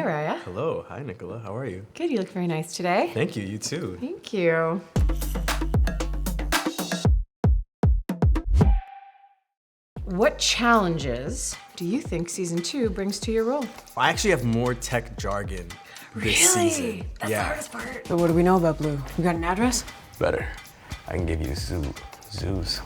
Araya. Hello. Hi, Nicola. How are you? Good, you look very nice today. Thank you. You too. Thank you. What challenges do you think season 2 brings to your role? I actually have more tech jargon this season. That's the hardest part. So what do we know about Blue? You got an address? Better. I can give you zoos.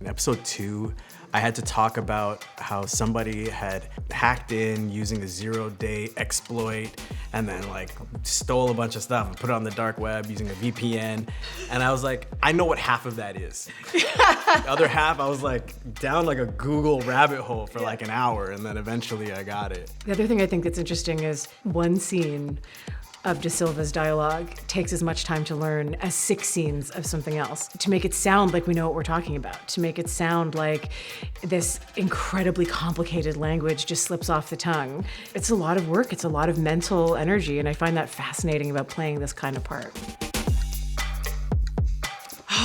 In episode 2, I had to talk about how somebody had hacked in using a 0-day exploit and then like stole a bunch of stuff and put it on the dark web using a VPN. And I was like, I know what half of that is. The other half, I was like down like a Google rabbit hole for like an hour, and then eventually I got it. The other thing I think that's interesting is one scene of De Silva's dialogue takes as much time to learn as 6 scenes of something else, to make it sound like we know what we're talking about, to make it sound like this incredibly complicated language just slips off the tongue. It's a lot of work, it's a lot of mental energy, and I find that fascinating about playing this kind of part.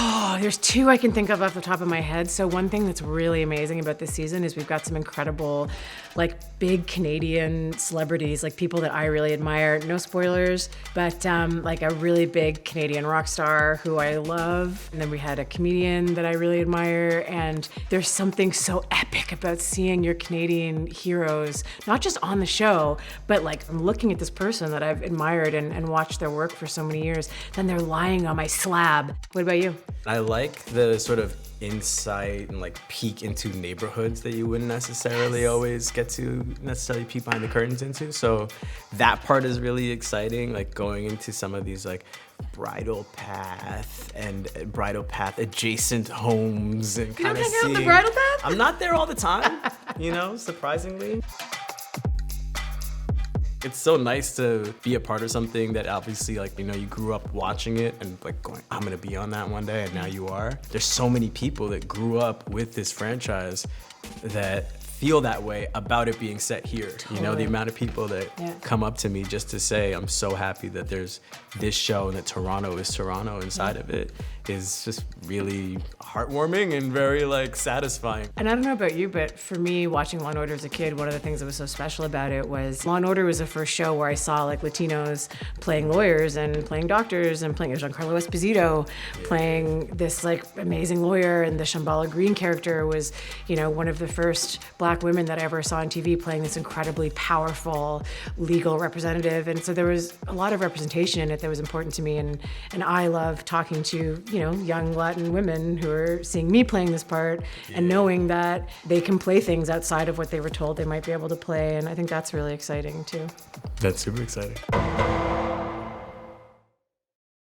Oh, there's 2 I can think of off the top of my head. So one thing that's really amazing about this season is we've got some incredible, like big Canadian celebrities, like people that I really admire. No spoilers, but like a really big Canadian rock star who I love. And then we had a comedian that I really admire. And there's something so epic about seeing your Canadian heroes, not just on the show, but like I'm looking at this person that I've admired and watched their work for so many years. Then they're lying on my slab. What about you? I like the sort of insight and like peek into neighborhoods that you wouldn't necessarily always get to necessarily peek behind the curtains into. So that part is really exciting, like going into some of these like bridle path adjacent homes and kind of seeing. The bridle path? I'm not there all the time, you know, surprisingly. It's so nice to be a part of something that obviously, like, you know, you grew up watching it and like going, I'm gonna be on that one day, and now you are. There's so many people that grew up with this franchise that feel that way about it being set here. Totally. You know, the amount of people that come up to me just to say, I'm so happy that there's this show and that Toronto is Toronto inside of it is just really heartwarming and very like satisfying. And I don't know about you, but for me, watching Law & Order as a kid, one of the things that was so special about it was Law & Order was the first show where I saw like Latinos playing lawyers and playing doctors and playing Giancarlo Esposito, playing this like amazing lawyer, and the Shambhala Green character was, you know, one of the first Black women that I ever saw on TV playing this incredibly powerful legal representative. And so there was a lot of representation in it that was important to me. And I love talking to, you know, young Latin women who are seeing me playing this part and knowing that they can play things outside of what they were told they might be able to play. And I think that's really exciting too. That's super exciting.